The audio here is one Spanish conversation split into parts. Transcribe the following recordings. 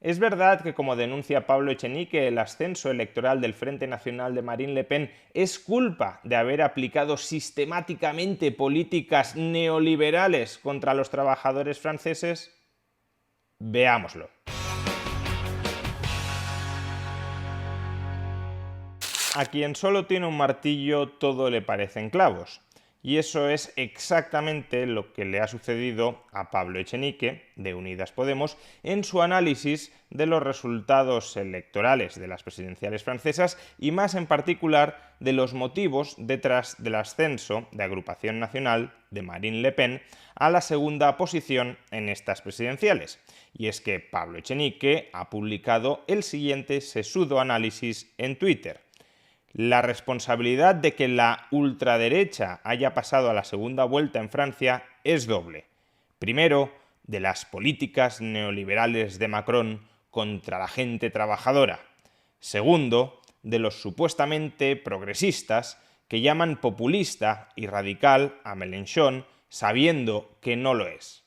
Es verdad que, como denuncia Pablo Echenique, el ascenso electoral del Frente Nacional de Marine Le Pen es culpa de haber aplicado sistemáticamente políticas neoliberales contra los trabajadores franceses. Veámoslo. A quien solo tiene un martillo todo le parecen clavos. Y eso es exactamente lo que le ha sucedido a Pablo Echenique, de Unidas Podemos, en su análisis de los resultados electorales de las presidenciales francesas y más en particular de los motivos detrás del ascenso de Agrupación Nacional de Marine Le Pen a la segunda posición en estas presidenciales. Y es que Pablo Echenique ha publicado el siguiente sesudo análisis en Twitter. La responsabilidad de que la ultraderecha haya pasado a la segunda vuelta en Francia es doble. Primero, de las políticas neoliberales de Macron contra la gente trabajadora. Segundo, de los supuestamente progresistas que llaman populista y radical a Mélenchon sabiendo que no lo es.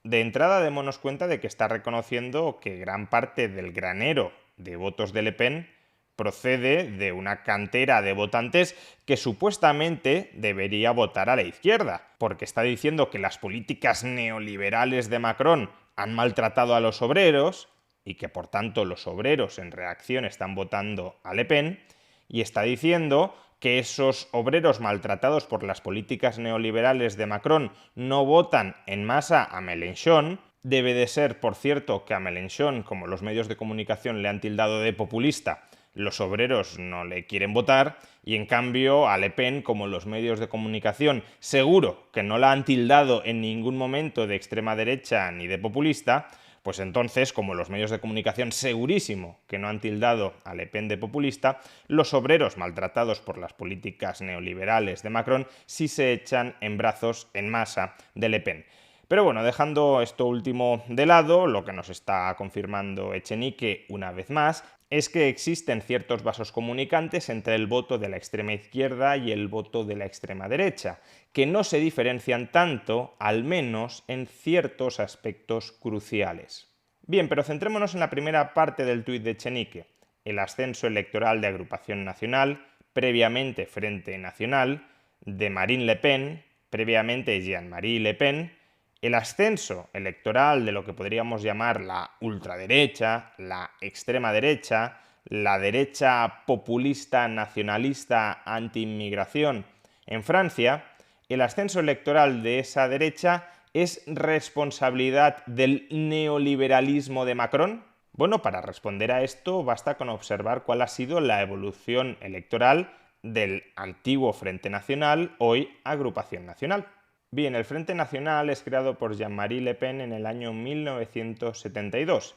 De entrada, démonos cuenta de que está reconociendo que gran parte del granero de votos de Le Pen procede de una cantera de votantes que supuestamente debería votar a la izquierda, porque está diciendo que las políticas neoliberales de Macron han maltratado a los obreros y que por tanto los obreros en reacción están votando a Le Pen, y está diciendo que esos obreros maltratados por las políticas neoliberales de Macron no votan en masa a Mélenchon. Debe de ser, por cierto, que a Mélenchon, como los medios de comunicación le han tildado de populista, los obreros no le quieren votar, y en cambio a Le Pen, como los medios de comunicación seguro que no la han tildado en ningún momento de extrema derecha ni de populista, pues entonces, como los medios de comunicación segurísimo que no han tildado a Le Pen de populista, los obreros maltratados por las políticas neoliberales de Macron sí se echan en brazos en masa de Le Pen. Pero bueno, dejando esto último de lado, lo que nos está confirmando Echenique una vez más es que existen ciertos vasos comunicantes entre el voto de la extrema izquierda y el voto de la extrema derecha, que no se diferencian tanto, al menos en ciertos aspectos cruciales. Bien, pero centrémonos en la primera parte del tuit de Echenique, el ascenso electoral de Agrupación Nacional, previamente Frente Nacional, de Marine Le Pen, previamente Jean-Marie Le Pen, el ascenso electoral de lo que podríamos llamar la ultraderecha, la extrema derecha, la derecha populista, nacionalista, anti-inmigración en Francia, el ascenso electoral de esa derecha es responsabilidad del neoliberalismo de Macron. Bueno, para responder a esto basta con observar cuál ha sido la evolución electoral del antiguo Frente Nacional, hoy Agrupación Nacional. Bien, el Frente Nacional es creado por Jean-Marie Le Pen en el año 1972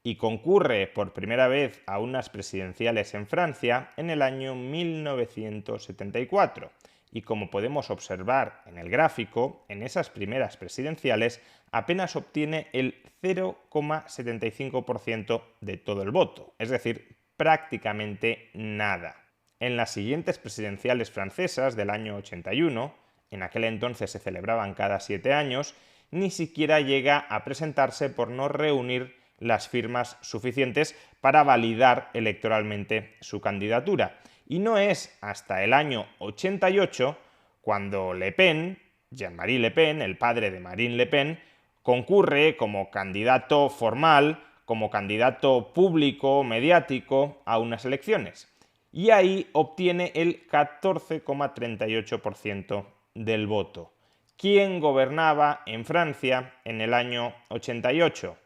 y concurre por primera vez a unas presidenciales en Francia en el año 1974. Y como podemos observar en el gráfico, en esas primeras presidenciales apenas obtiene el 0,75% de todo el voto, es decir, prácticamente nada. En las siguientes presidenciales francesas del año 81, en aquel entonces se celebraban cada 7 años, ni siquiera llega a presentarse por no reunir las firmas suficientes para validar electoralmente su candidatura. Y no es hasta el año 88 cuando Le Pen, Jean-Marie Le Pen, el padre de Marine Le Pen, concurre como candidato formal, como candidato público, mediático, a unas elecciones. Y ahí obtiene el 14,38% del voto. ¿Quién gobernaba en Francia en el año 88?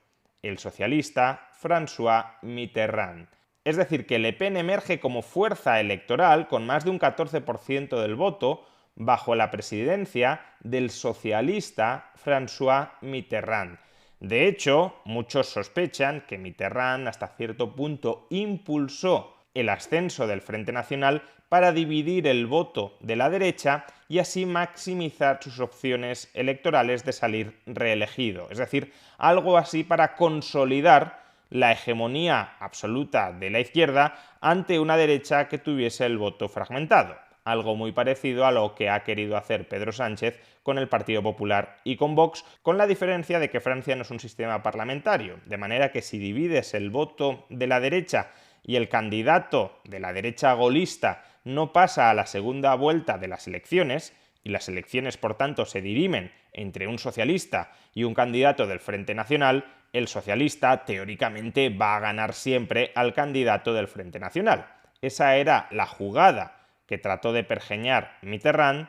El socialista François Mitterrand. Es decir, que Le Pen emerge como fuerza electoral con más de un 14% del voto bajo la presidencia del socialista François Mitterrand. De hecho, muchos sospechan que Mitterrand hasta cierto punto impulsó el ascenso del Frente Nacional para dividir el voto de la derecha y así maximizar sus opciones electorales de salir reelegido. Es decir, algo así para consolidar la hegemonía absoluta de la izquierda ante una derecha que tuviese el voto fragmentado. algo muy parecido a lo que ha querido hacer Pedro Sánchez con el Partido Popular y con Vox, con la diferencia de que Francia no es un sistema parlamentario, de manera que si divides el voto de la derecha y el candidato de la derecha golista no pasa a la segunda vuelta de las elecciones, y las elecciones por tanto se dirimen entre un socialista y un candidato del Frente Nacional, el socialista teóricamente va a ganar siempre al candidato del Frente Nacional. Esa era la jugada que trató de pergeñar Mitterrand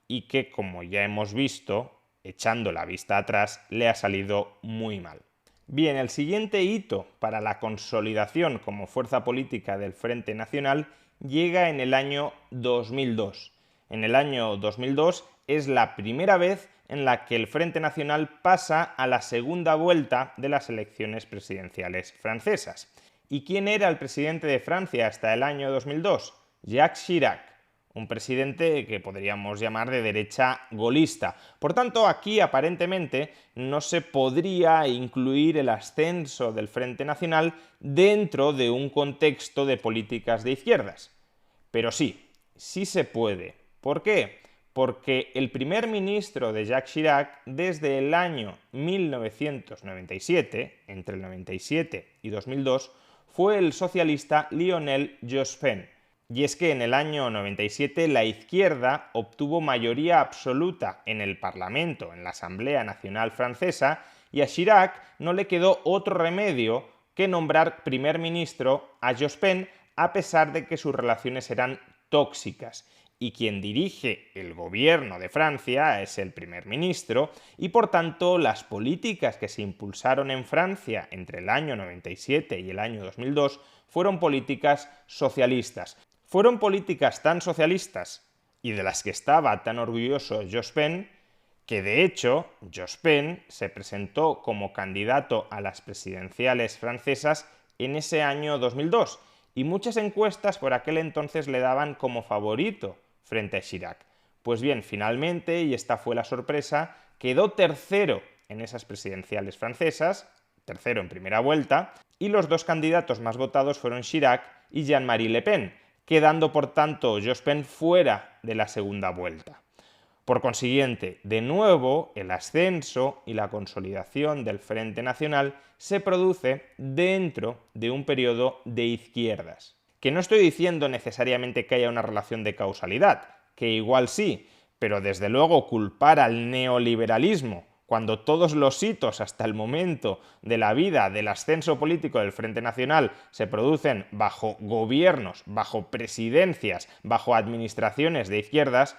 y que, como ya hemos visto, echando la vista atrás, le ha salido muy mal. Bien, el siguiente hito para la consolidación como fuerza política del Frente Nacional llega en el año 2002. En el año 2002 es la primera vez en la que el Frente Nacional pasa a la segunda vuelta de las elecciones presidenciales francesas. ¿Y quién era el presidente de Francia hasta el año 2002? Jacques Chirac, un presidente que podríamos llamar de derecha golista. Por tanto, aquí aparentemente no se podría incluir el ascenso del Frente Nacional dentro de un contexto de políticas de izquierdas. Pero sí, sí se puede. ¿Por qué? Porque el primer ministro de Jacques Chirac desde el año 1997, entre el 97 y 2002, fue el socialista Lionel Jospin. Y es que en el año 97 la izquierda obtuvo mayoría absoluta en el Parlamento, en la Asamblea Nacional Francesa, y a Chirac no le quedó otro remedio que nombrar primer ministro a Jospin, a pesar de que sus relaciones eran tóxicas. Y quien dirige el gobierno de Francia es el primer ministro, y por tanto las políticas que se impulsaron en Francia entre el año 97 y el año 2002 fueron políticas socialistas. Fueron políticas tan socialistas y de las que estaba tan orgulloso Jospin, que de hecho Jospin se presentó como candidato a las presidenciales francesas en ese año 2002, y muchas encuestas por aquel entonces le daban como favorito frente a Chirac. Pues bien, finalmente, y esta fue la sorpresa, quedó tercero en esas presidenciales francesas, tercero en primera vuelta, y los dos candidatos más votados fueron Chirac y Jean-Marie Le Pen, quedando por tanto Jospin fuera de la segunda vuelta. Por consiguiente, de nuevo, el ascenso y la consolidación del Frente Nacional se produce dentro de un periodo de izquierdas. Que no estoy diciendo necesariamente que haya una relación de causalidad, que igual sí, pero desde luego culpar al neoliberalismo cuando todos los hitos hasta el momento de la vida del ascenso político del Frente Nacional se producen bajo gobiernos, bajo presidencias, bajo administraciones de izquierdas,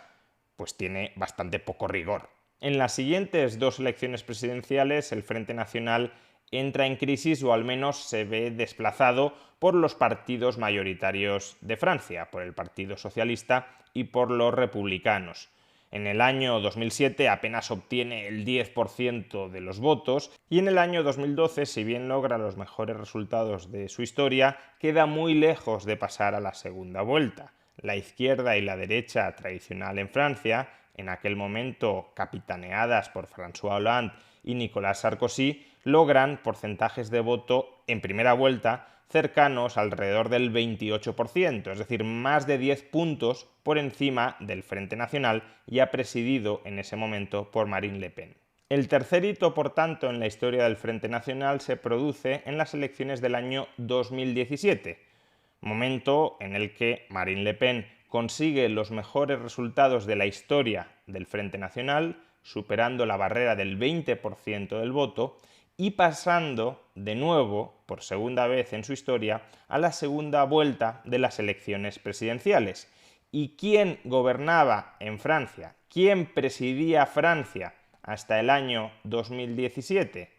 pues tiene bastante poco rigor. En las siguientes dos elecciones presidenciales, el Frente Nacional entra en crisis o al menos se ve desplazado por los partidos mayoritarios de Francia, por el Partido Socialista y por los republicanos. En el año 2007 apenas obtiene el 10% de los votos y en el año 2012, si bien logra los mejores resultados de su historia, queda muy lejos de pasar a la segunda vuelta. La izquierda y la derecha tradicional en Francia, en aquel momento capitaneadas por François Hollande y Nicolas Sarkozy, logran porcentajes de voto en primera vuelta cercanos alrededor del 28%, es decir, más de 10 puntos por encima del Frente Nacional, ya presidido en ese momento por Marine Le Pen. El tercer hito, por tanto, en la historia del Frente Nacional se produce en las elecciones del año 2017, momento en el que Marine Le Pen consigue los mejores resultados de la historia del Frente Nacional, superando la barrera del 20% del voto y pasando de nuevo, por segunda vez en su historia, a la segunda vuelta de las elecciones presidenciales. ¿Y quién gobernaba en Francia? ¿Quién presidía Francia hasta el año 2017?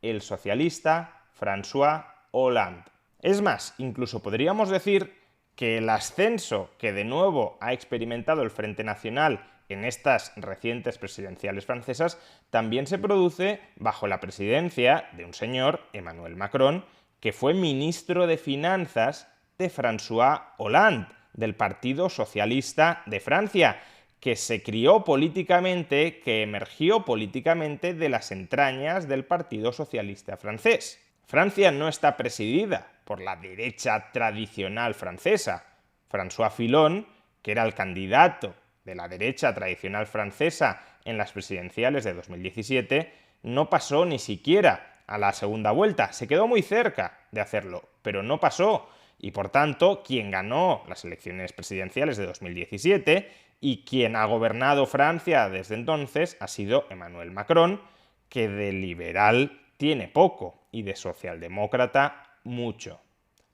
El socialista François Hollande. Es más, incluso podríamos decir que el ascenso que de nuevo ha experimentado el Frente Nacional en estas recientes presidenciales francesas también se produce bajo la presidencia de un señor, Emmanuel Macron, que fue ministro de Finanzas de François Hollande, del Partido Socialista de Francia, que se crió políticamente, que emergió políticamente de las entrañas del Partido Socialista francés. Francia no está presidida por la derecha tradicional francesa. François Fillon, que era el candidato de la derecha tradicional francesa en las presidenciales de 2017, no pasó ni siquiera a la segunda vuelta. Se quedó muy cerca de hacerlo, pero no pasó. Y por tanto, quien ganó las elecciones presidenciales de 2017 y quien ha gobernado Francia desde entonces ha sido Emmanuel Macron, que de liberal tiene poco y de socialdemócrata mucho.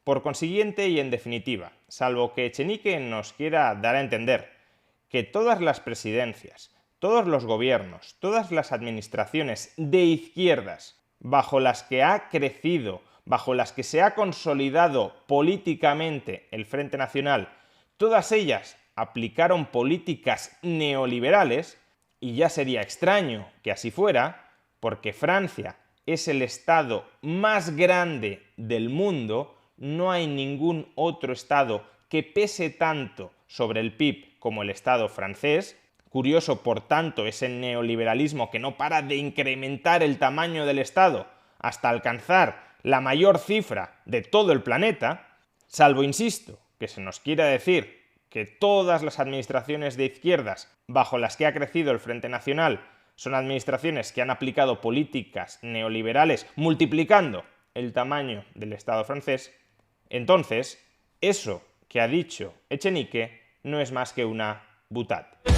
Por consiguiente y en definitiva, salvo que Echenique nos quiera dar a entender que todas las presidencias, todos los gobiernos, todas las administraciones de izquierdas bajo las que ha crecido, bajo las que se ha consolidado políticamente el Frente Nacional, todas ellas aplicaron políticas neoliberales, y ya sería extraño que así fuera, porque Francia es el estado más grande del mundo, no hay ningún otro estado que pese tanto sobre el PIB como el estado francés. Curioso, por tanto, ese neoliberalismo que no para de incrementar el tamaño del estado hasta alcanzar la mayor cifra de todo el planeta, salvo, insisto, que se nos quiera decir que todas las administraciones de izquierdas bajo las que ha crecido el Frente Nacional son administraciones que han aplicado políticas neoliberales multiplicando el tamaño del Estado francés, entonces eso que ha dicho Echenique no es más que una boutade.